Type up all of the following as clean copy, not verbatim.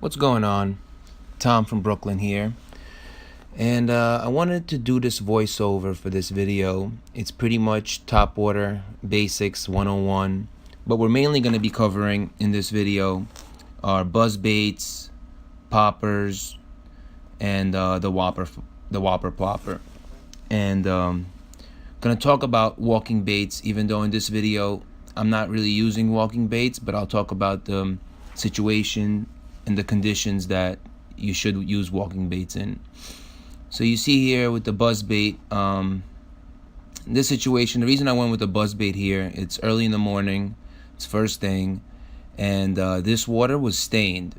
What's going on? Tom from Brooklyn here, and I wanted to do this voiceover for this video. It's pretty much Topwater Basics 101, but we're mainly going to be covering in this video our Buzzbaits, poppers, and the Whopper Plopper. And gonna talk about walking baits, even though in this video I'm not really using walking baits, but I'll talk about the situation and the conditions that you should use walking baits in. So you see here with the buzzbait, this situation, the reason I went with the buzzbait here, it's early in the morning, it's first thing, and this water was stained.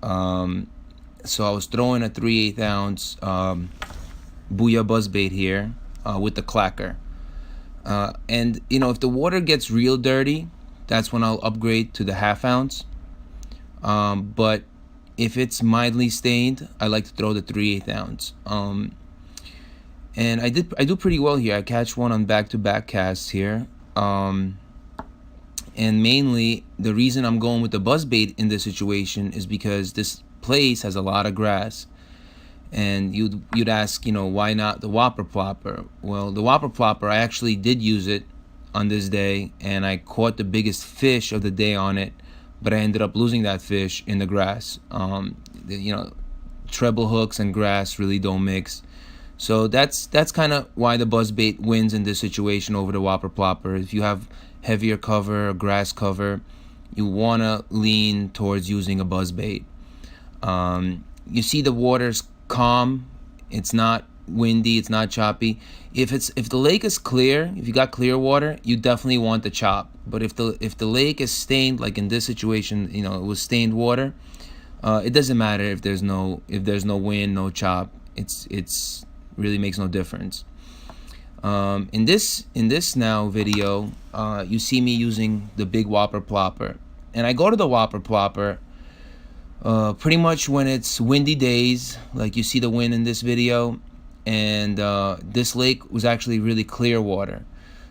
So I was throwing a 3/8 ounce Booyah buzzbait here with the clacker. And you know, if the water gets real dirty, that's when I'll upgrade to the 1/2 ounce. But if it's mildly stained, I like to throw the 3/8 ounce. And I do pretty well here. I catch one on back-to-back casts here. And mainly the reason I'm going with the buzzbait in this situation is because this place has a lot of grass. And you'd ask, you know, why not the Whopper Plopper? Well, the Whopper Plopper, I actually did use it on this day, and I caught the biggest fish of the day on it, but I ended up losing that fish in the grass. You know, treble hooks and grass really don't mix. So that's kind of why the buzzbait wins in this situation over the Whopper Plopper. If you have heavier cover or grass cover, you want to lean towards using a buzzbait. You see the water's calm, it's not windy, it's not choppy. If the lake is clear, if you got clear water, you definitely want the chop. But if the lake is stained, like in this situation, you know, it was stained water, it doesn't matter if there's no wind, no chop. It's really makes no difference. In this now video, you see me using the big Whopper Plopper, and I go to the Whopper Plopper pretty much when it's windy days, like you see the wind in this video. And this lake was actually really clear water.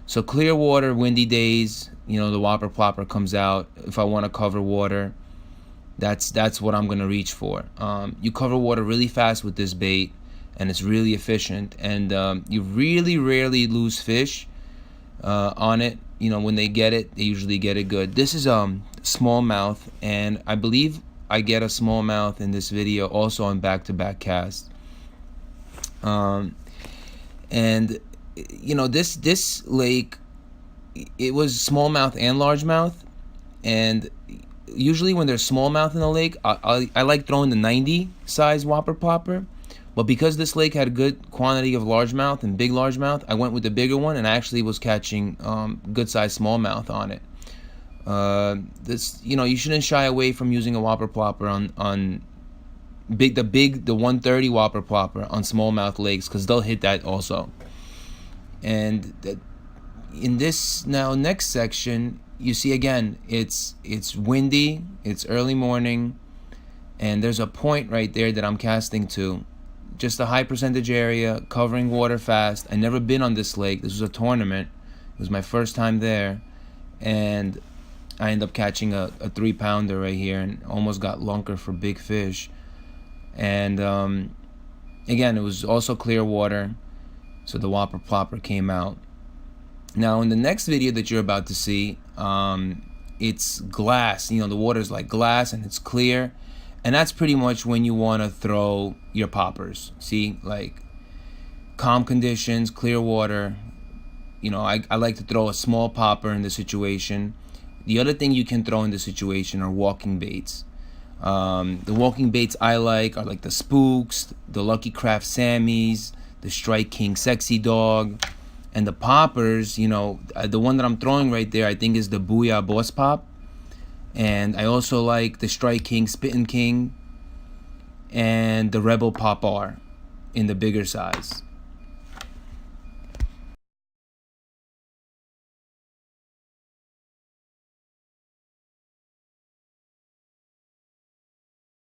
So clear water, windy days, you know, the Whopper Plopper comes out. If I want to cover water, that's what I'm gonna reach for. You cover water really fast with this bait, and it's really efficient. And you really rarely lose fish on it. You know, when they get it, they usually get it good. This is smallmouth, and I believe I get a smallmouth in this video also on back-to-back cast. And you know, this lake, it was smallmouth and largemouth, and usually when there's smallmouth in the lake, I like throwing the 90 size Whopper Plopper. But because this lake had a good quantity of largemouth and big largemouth, I went with the bigger one, and I actually was catching good sized smallmouth on it. This, you know, you shouldn't shy away from using a Whopper Plopper on the 130 Whopper Plopper on smallmouth lakes, because they'll hit that also. And in this now next section, you see again, it's windy, it's early morning, and there's a point right there that I'm casting to. Just a high percentage area, covering water fast. I never been on this lake. This was a tournament. It was my first time there, and I ended up catching a 3-pounder right here, and almost got lunker for big fish. And again, it was also clear water, so the Whopper Plopper came out. Now in the next video that you're about to see, it's glass. You know, the water's like glass and it's clear, and that's pretty much when you want to throw your poppers. See, like calm conditions, clear water. You know, I like to throw a small popper in this situation. The other thing you can throw in this situation are walking baits. The walking baits I like are like the Spooks, the Lucky Craft Sammies, the Strike King Sexy Dog, and the poppers. You know, the one that I'm throwing right there, I think, is the Booyah Boss Pop, and I also like the Strike King Spittin' King and the Rebel Pop R in the bigger size.